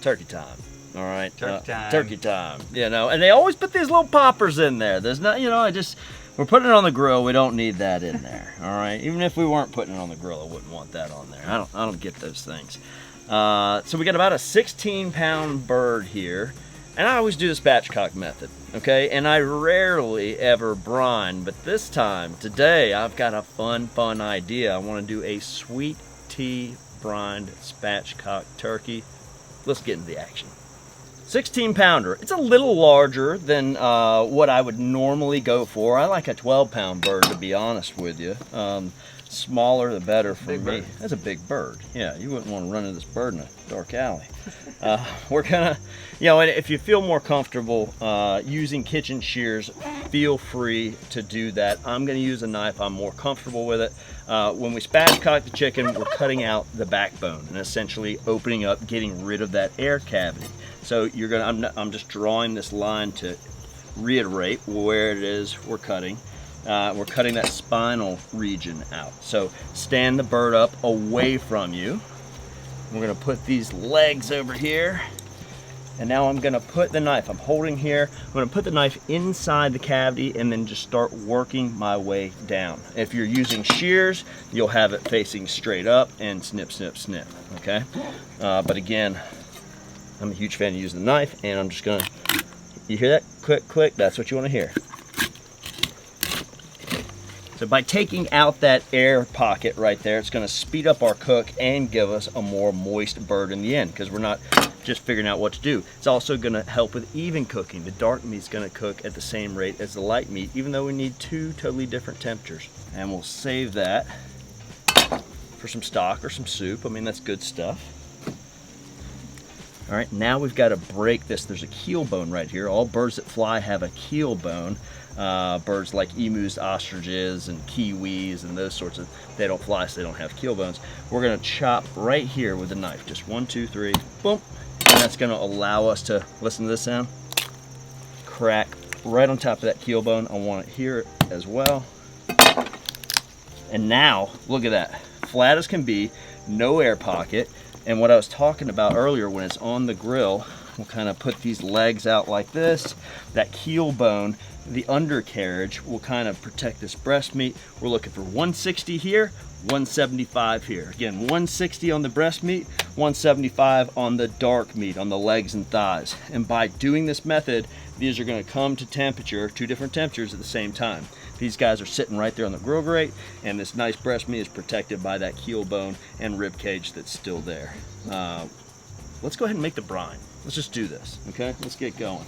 turkey time. All right, turkey time. You know, and they always put these little poppers in there. There's not, you know, we're putting it on the grill. We don't need that in there. All right, even if we weren't putting it on the grill, I wouldn't want that on there. I don't get those things. So we got about a 16-pound bird here, and I always do the spatchcock method. Okay, and I rarely ever brine, but this time today I've got a fun idea. I want to do a sweet tea brined spatchcock turkey. Let's get into the action. 16-pounder. It's a little larger than what I would normally go for. I like a 12-pound bird, to be honest with you. Smaller the better for me. That's a big bird. Yeah, you wouldn't want to run into this bird in a dark alley. We're gonna, you know, and if you feel more comfortable using kitchen shears, feel free to do that. I'm gonna use a knife. I'm more comfortable with it. When we spatchcock the chicken, we're cutting out the backbone and essentially opening up, getting rid of that air cavity. So you're gonna, I'm just drawing this line to reiterate where it is we're cutting. We're cutting that spinal region out. So stand the bird up away from you. We're gonna put these legs over here. And now I'm gonna put the knife, I'm holding here, I'm gonna put the knife inside the cavity and then just start working my way down. If you're using shears, you'll have it facing straight up and snip, snip, snip, okay? But again, I'm a huge fan of using the knife, and I'm just gonna, you hear that? Click, click, that's what you wanna hear. So by taking out that air pocket right there, it's gonna speed up our cook and give us a more moist bird in the end, because we're not just figuring out what to do. It's also gonna help with even cooking. The dark meat's gonna cook at the same rate as the light meat, even though we need two totally different temperatures. And we'll save that for some stock or some soup. I mean, that's good stuff. All right, now we've got to break this. There's a keel bone right here. All birds that fly have a keel bone. Birds like emus, ostriches, and kiwis, and those sorts of, they don't fly, so they don't have keel bones. We're gonna chop right here with a knife. Just 1, 2, 3, boom. And that's gonna allow us to, listen to this sound, crack right on top of that keel bone. I want it here as well. And now, look at that. Flat as can be, no air pocket. And what I was talking about earlier, when it's on the grill, we'll kind of put these legs out like this. That keel bone, the undercarriage, will kind of protect this breast meat. We're looking for 160 here, 175 here. Again, 160 on the breast meat, 175 on the dark meat, on the legs and thighs. And by doing this method, these are going to come to temperature, two different temperatures at the same time. These guys are sitting right there on the grill grate, and this nice breast meat is protected by that keel bone and rib cage that's still there. Let's go ahead and make the brine. Let's just do this, okay? Let's get going.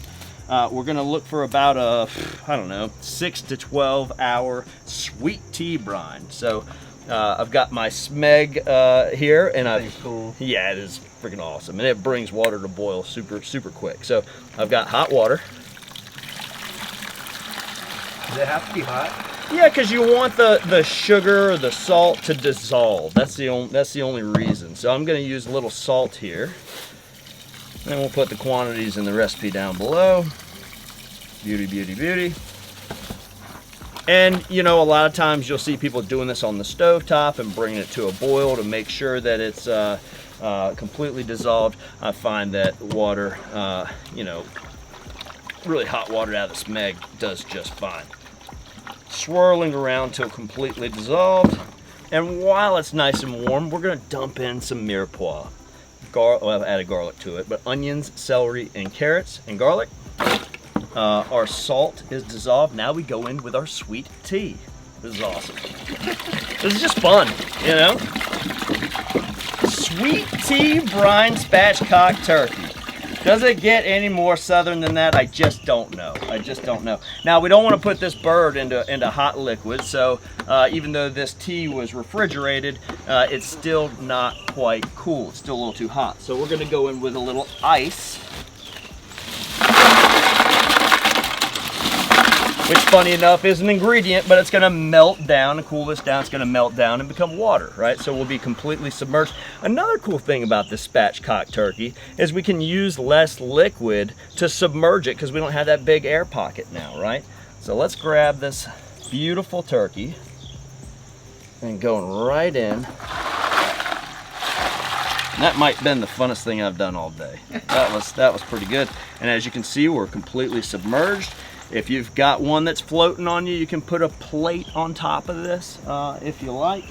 We're gonna look for about a, I don't know, 6 to 12 hour sweet tea brine. So I've got my Smeg here, and I've, cool. Yeah, it is freaking awesome, and it brings water to boil super quick. So I've got hot water. Does it have to be hot? Yeah, because you want the sugar or the salt to dissolve. That's the only reason. So I'm going to use a little salt here. Then we'll put the quantities in the recipe down below. Beauty, beauty, beauty. And you know, a lot of times you'll see people doing this on the stove top and bringing it to a boil to make sure that it's completely dissolved. I find that water, you know, really hot water out of the Smeg does just fine. Swirling around till completely dissolved, and while it's nice and warm, we're going to dump in some mirepoix. Well, I've added garlic to it, but onions, celery, and carrots and garlic. Our salt is dissolved. Now we go in with our sweet tea. This is awesome. This is just fun, you know? Sweet tea brine spatchcock turkey. Does it get any more southern than that? I just don't know. I just don't know. Now, we don't want to put this bird into hot liquid, so even though this tea was refrigerated, it's still not quite cool. It's still a little too hot. So we're going to go in with a little ice, which, funny enough, is an ingredient, but it's going to melt down and cool this down. It's going to melt down and become water, right? So we'll be completely submerged. Another cool thing about this spatchcock turkey is we can use less liquid to submerge it because we don't have that big air pocket now, right? So let's grab this beautiful turkey and going right in. And that might have been the funnest thing I've done all day. That was pretty good. And as you can see, we're completely submerged. If you've got one that's floating on you, you can put a plate on top of this if you like.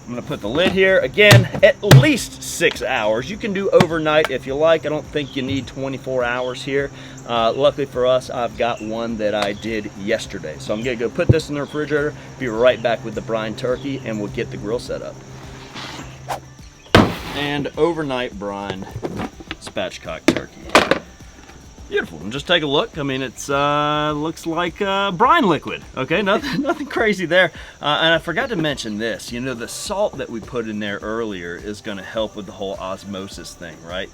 I'm gonna put the lid here. Again, at least 6 hours. You can do overnight if you like. I don't think you need 24 hours here. Luckily for us, I've got one that I did yesterday. So I'm gonna go put this in the refrigerator, be right back with the brine turkey, and we'll get the grill set up. And overnight brine spatchcock turkey. Beautiful. And just take a look. I mean, it's looks like brine liquid. Okay, nothing crazy there. And I forgot to mention this. You know, the salt that we put in there earlier is going to help with the whole osmosis thing, right?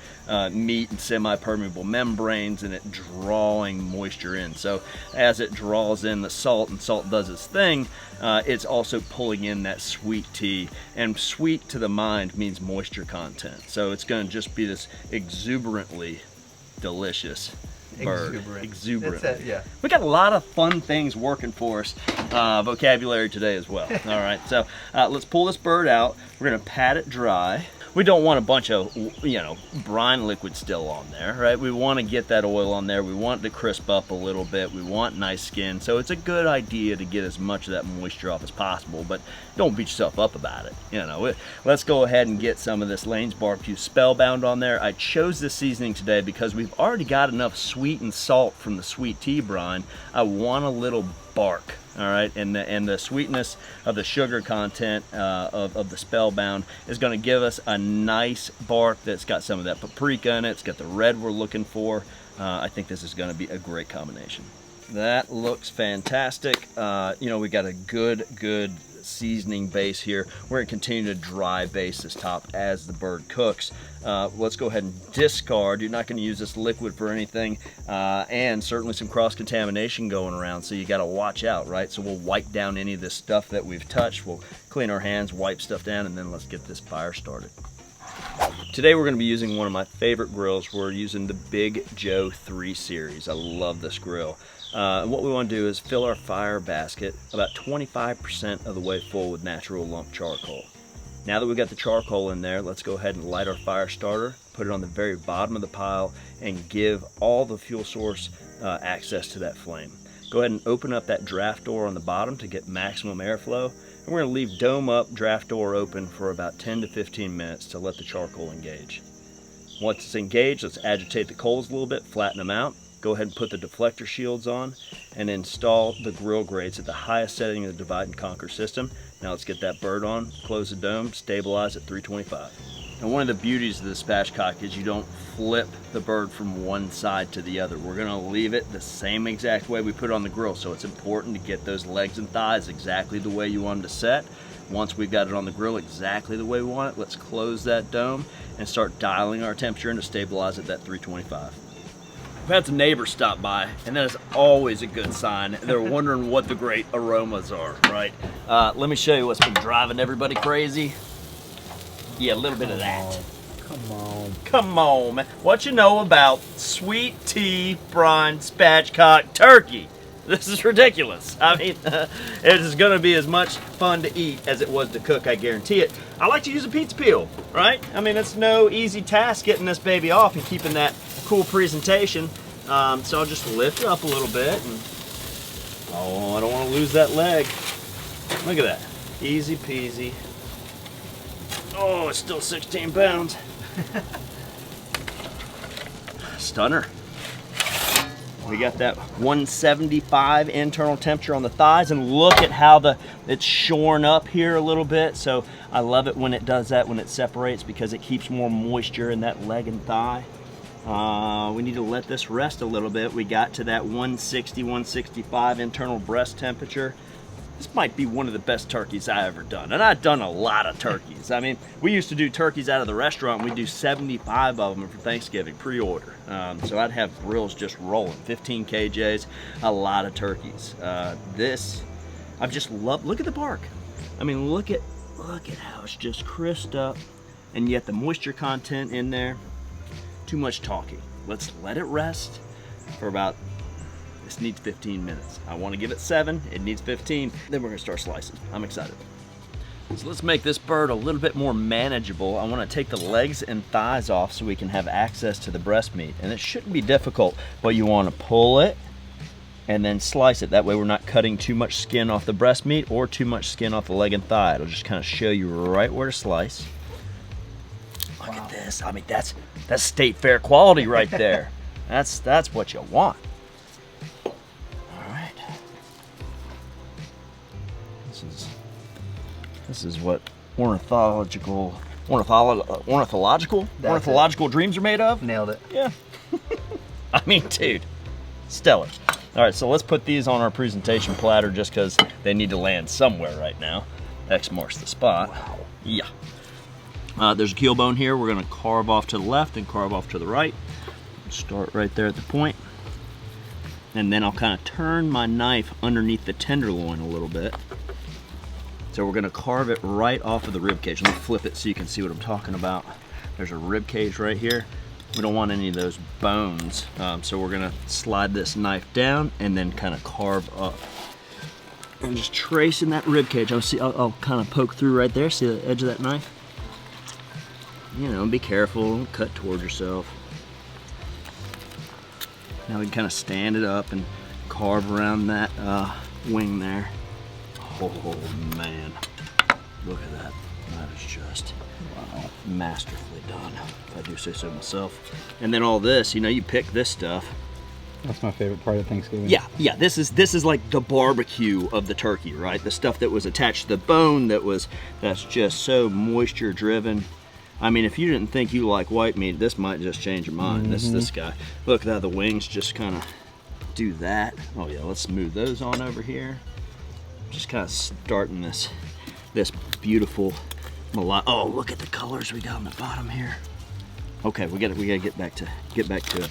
Meat and semi-permeable membranes, and it drawing moisture in. So as it draws in the salt, and salt does its thing, it's also pulling in that sweet tea. And sweet to the mind means moisture content. So it's going to just be this exuberantly delicious bird. Exuberant. That's it, yeah. We got a lot of fun things working for us, vocabulary today as well. All right, so let's pull this bird out. We're gonna pat it dry. We don't want a bunch of, you know, brine liquid still on there, right? We want to get that oil on there. We want it to crisp up a little bit. We want nice skin. So it's a good idea to get as much of that moisture off as possible, but don't beat yourself up about it. You know, let's go ahead and get some of this Lane's Barbecue Spellbound on there. I chose this seasoning today because we've already got enough sweet and salt from the Sweet Tea Brine. I want a little bark. All right, and the sweetness of the sugar content of the Spellbound is going to give us a nice bark that's got some of that paprika in it. It's got the red we're looking for. I think this is going to be a great combination. That looks fantastic. You know, we got a good seasoning base here. We're going to continue to dry base this top as the bird cooks. Let's go ahead and discard. You're not going to use this liquid for anything, and certainly some cross-contamination going around, so you got to watch out, right? So we'll wipe down any of this stuff that we've touched. We'll clean our hands, wipe stuff down, and then let's get this fire started. Today we're going to be using one of my favorite grills. We're using the Big Joe 3 Series. I love this grill. And what we want to do is fill our fire basket about 25% of the way full with natural lump charcoal. Now that we've got the charcoal in there, let's go ahead and light our fire starter, put it on the very bottom of the pile, and give all the fuel source access to that flame. Go ahead and open up that draft door on the bottom to get maximum airflow. And we're going to leave dome up, draft door open for about 10 to 15 minutes to let the charcoal engage. Once it's engaged, let's agitate the coals a little bit, flatten them out. Go ahead and put the deflector shields on and install the grill grates at the highest setting of the divide and conquer system. Now let's get that bird on, close the dome, stabilize at 325. And one of the beauties of the spatchcock is you don't flip the bird from one side to the other. We're gonna leave it the same exact way we put it on the grill. So it's important to get those legs and thighs exactly the way you want them to set. Once we've got it on the grill exactly the way we want it, let's close that dome and start dialing our temperature in to stabilize at that 325. We've had some neighbors stop by, and that is always a good sign. They're wondering what the great aromas are, right? Let me show you what's been driving everybody crazy. Yeah, a little bit of that. Come on. Come on, man. What you know about Sweet Tea Brine Spatchcock turkey? This is ridiculous. I mean, it is going to be as much fun to eat as it was to cook, I guarantee it. I like to use a pizza peel, right? I mean, it's no easy task getting this baby off and keeping that cool presentation. So I'll just lift it up a little bit. And, oh, I don't want to lose that leg. Look at that. Easy peasy. Oh, it's still 16 pounds. Stunner. We got that 175 internal temperature on the thighs, and look at how it's shorn up here a little bit. So I love it when it does that, when it separates, because it keeps more moisture in that leg and thigh. We need to let this rest a little bit. We got to that 160, 165 internal breast temperature. This might be one of the best turkeys I ever done. And I've done a lot of turkeys. I mean, we used to do turkeys out of the restaurant. We'd do 75 of them for Thanksgiving, pre-order. So I'd have grills just rolling, 15 kJs, a lot of turkeys. This, I've just loved, look at the bark. I mean, look at how it's just crisped up, and yet the moisture content in there, too much talking. Let's let it rest for about, this needs 15 minutes. I want to give it 7, it needs 15, then we're gonna start slicing. I'm excited. So let's make this bird a little bit more manageable. I want to take the legs and thighs off so we can have access to the breast meat. And it shouldn't be difficult, but you want to pull it and then slice it. That way we're not cutting too much skin off the breast meat or too much skin off the leg and thigh. It'll just kind of show you right where to slice. Look at this. I mean, that's state fair quality right there. That's what you want. All right. This is what ornithological dreams are made of. Nailed it. Yeah. I mean, dude, stellar. All right, so let's put these on our presentation platter just because they need to land somewhere right now. X marks the spot. Wow. Yeah. There's a keel bone here. We're gonna carve off to the left and carve off to the right. Start right there at the point. And then I'll kind of turn my knife underneath the tenderloin a little bit. So we're gonna carve it right off of the rib cage. Let me flip it so you can see what I'm talking about. There's a rib cage right here. We don't want any of those bones. So we're gonna slide this knife down and then kind of carve up. And just tracing that rib cage. I'll kind of poke through right there. See the edge of that knife? You know, be careful, don't cut towards yourself. Now we can kind of stand it up and carve around that wing there. Oh man, look at that. That is just masterfully done, if I do say so myself. And then all this, you know, you pick this stuff. That's my favorite part of Thanksgiving. Yeah, this is like the barbecue of the turkey, right? The stuff that was attached to the bone that's just so moisture driven. I mean, if you didn't think you like white meat, this might just change your mind. This guy. Look at how the wings just kind of do that. Oh yeah, let's smooth those on over here. Just kind of starting this beautiful mulatto. Oh, look at the colors we got on the bottom here. Okay, we gotta get back to it.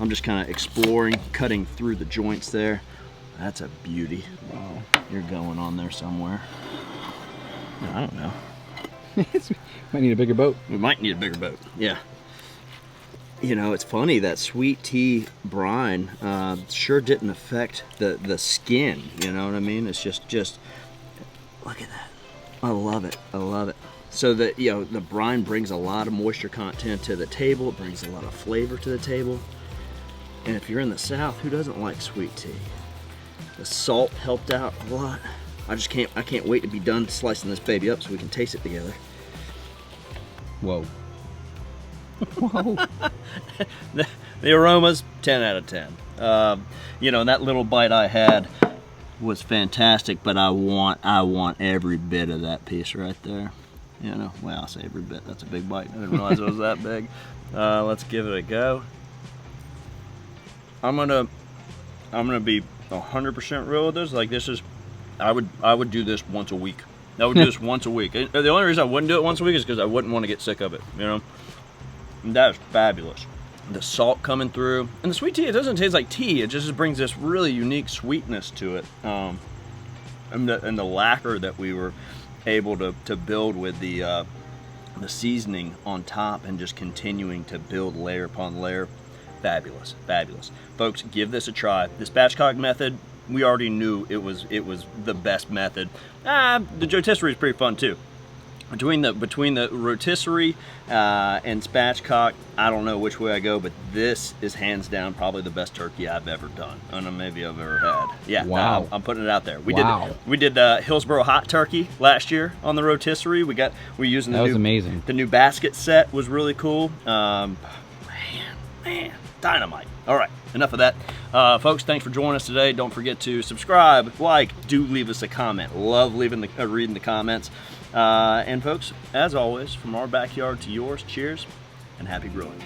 I'm just kind of exploring, cutting through the joints there. That's a beauty. Wow, you're going on there somewhere. I don't know. Might need a bigger boat. We might need a bigger boat. Yeah. You know, it's funny that Sweet Tea Brine sure didn't affect the skin. You know what I mean? It's just look at that. I love it. I love it. So that, you know, the brine brings a lot of moisture content to the table. It brings a lot of flavor to the table. And if you're in the South, who doesn't like sweet tea? The salt helped out a lot. I can't wait to be done slicing this baby up so we can taste it together. Whoa. Whoa. The aromas, 10 out of 10. You know, that little bite I had was fantastic, but I want every bit of that piece right there. You know, well, I'll say every bit. That's a big bite. I didn't realize it was that big. Let's give it a go. I'm gonna be 100% real with this. Like, this is, I would do this once a week. I would do this once a week. And the only reason I wouldn't do it once a week is because I wouldn't want to get sick of it. You know, and that is fabulous. The salt coming through, and the sweet tea, it doesn't taste like tea. It just brings this really unique sweetness to it. And the lacquer that we were able to build with the seasoning on top and just continuing to build layer upon layer. Fabulous, fabulous. Folks, give this a try. The Spatchcocked method, we already knew it was the best method. The rotisserie is pretty fun too. Between the rotisserie and Spatchcock, I don't know which way I go, but this is hands down probably the best turkey I've ever done. I don't know, maybe I've ever had. Yeah, wow. I'm putting it out there. We did Hillsboro hot turkey last year on the rotisserie. We're using that was amazing. The new basket set was really cool. Man, dynamite. All right, enough of that. Folks, thanks for joining us today. Don't forget to subscribe, like, do leave us a comment. Love reading the comments. And folks, as always, from our backyard to yours, cheers and happy grilling.